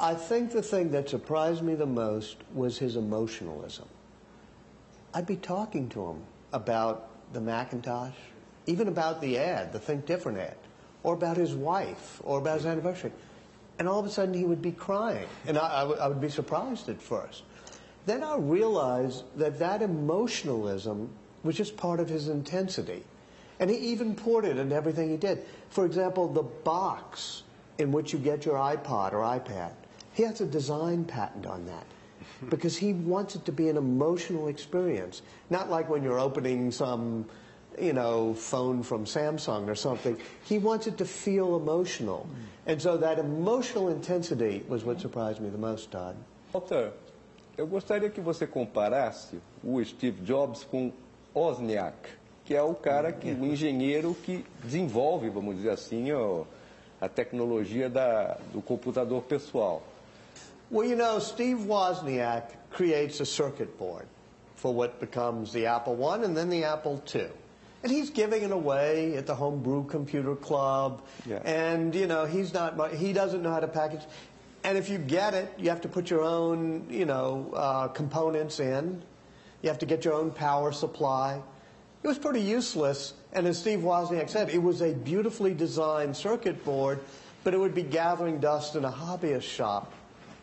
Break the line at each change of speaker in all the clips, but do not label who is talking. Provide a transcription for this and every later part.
I think the thing that surprised me the most was his emotionalism. I'd be talking to him about the Macintosh, even about the ad, the Think Different ad, or about his wife, or about his anniversary. And all of a sudden he would be crying. And I would be surprised at first. Then I realized that that emotionalism was just part of his intensity. And he even poured it into everything he did. For example, the box in which you get your iPod or iPad, he has a design patent on that. Because he wants it to be an emotional experience. Not like when you're opening some, phone from Samsung or something. He wants it to feel emotional. And so that emotional intensity was what surprised me the most, Todd.
Walter, eu gostaria que você comparasse o Steve Jobs com Wozniak, que é o cara o engenheiro que desenvolve, vamos dizer assim, a tecnologia do computador pessoal.
Well, Steve Wozniak creates a circuit board for what becomes the Apple I and then the Apple II. And he's giving it away at the Homebrew Computer Club. Yeah. And, he doesn't know how to package. And if you get it, you have to put your own, components in. You have to get your own power supply. It was pretty useless. And as Steve Wozniak said, it was a beautifully designed circuit board, but it would be gathering dust in a hobbyist shop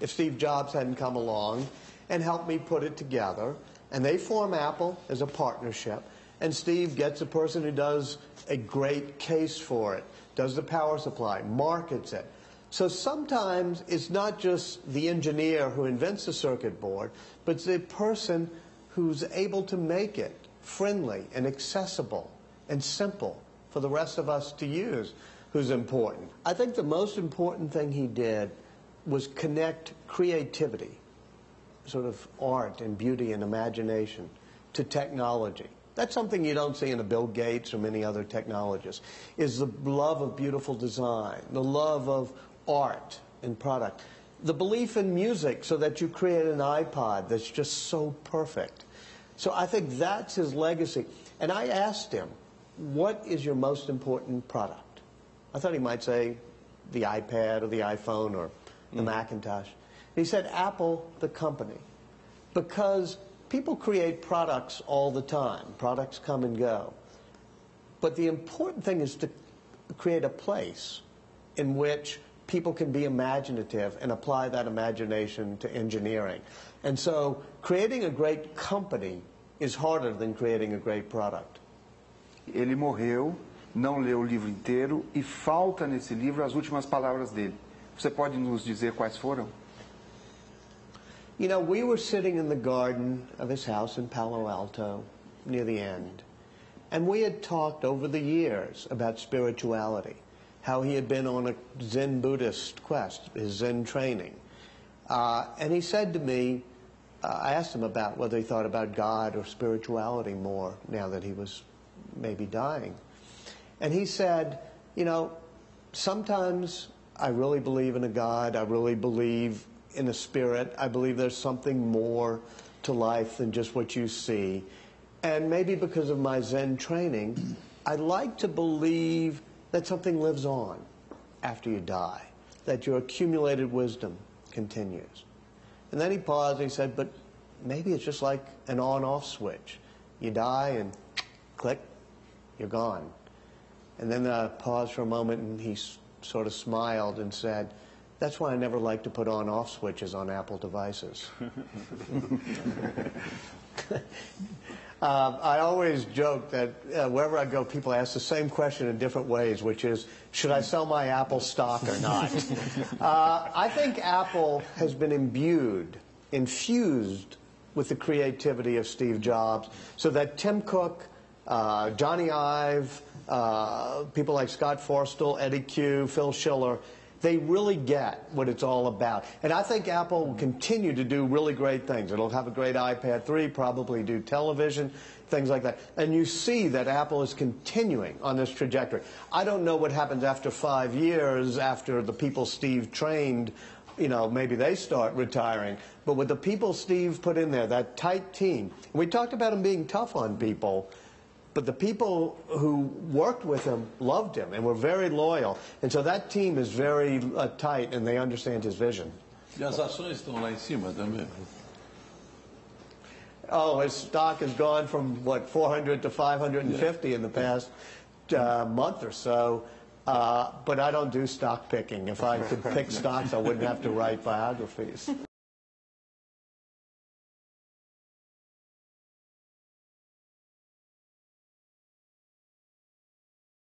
if Steve Jobs hadn't come along and helped me put it together. And they form Apple as a partnership. And Steve gets a person who does a great case for it, does the power supply, markets it. So sometimes it's not just the engineer who invents the circuit board, but it's the person who's able to make it friendly and accessible and simple for the rest of us to use who's important. I think the most important thing he did was connect creativity, sort of art and beauty and imagination, to technology. That's something you don't see in a Bill Gates or many other technologists, is the love of beautiful design, the love of art and product, the belief in music so that you create an iPod that's just so perfect. So I think that's his legacy. And I asked him, what is your most important product? I thought he might say the iPad or the iPhone or the Macintosh. He said Apple, the company, because people create products all the time. Products come and go. But the important thing is to create a place in which people can be imaginative and apply that imagination to engineering. And so creating a great company is harder than creating a great product.
Ele morreu, não leu o livro inteiro e falta nesse livro as últimas palavras dele. Você pode nos dizer quais foram?
We were sitting in the garden of his house in Palo Alto near the end. And we had talked over the years about spirituality, how he had been on a Zen Buddhist quest, his Zen training. And he said to me, I asked him about whether he thought about God or spirituality more now that he was maybe dying. And he said, sometimes I really believe in a God, I really believe in a spirit, I believe there's something more to life than just what you see. And maybe because of my Zen training, I like to believe that something lives on after you die, that your accumulated wisdom continues. And then he paused and he said, but maybe it's just like an on-off switch. You die and click, you're gone. And then I paused for a moment and he sort of smiled and said, that's why I never like to put on-off switches on Apple devices. I always joke that wherever I go, people ask the same question in different ways, which is, should I sell my Apple stock or not? I think Apple has been infused with the creativity of Steve Jobs, so that Tim Cook, Johnny Ive, people like Scott Forstall, Eddie Q, Phil Schiller, they really get what it's all about. And I think Apple will continue to do really great things. It'll have a great iPad 3, probably do television, things like that. And you see that Apple is continuing on this trajectory. I don't know what happens after 5 years, after the people Steve trained, maybe they start retiring. But with the people Steve put in there, that tight team, we talked about him being tough on people, but the people who worked with him loved him and were very loyal. And so that team is very tight, and they understand his vision.
E as ações estão lá em cima também.
Oh, his stock has gone from, what, 400 to 550 in the past month or so. But I don't do stock picking. If I could pick stocks, I wouldn't have to write biographies.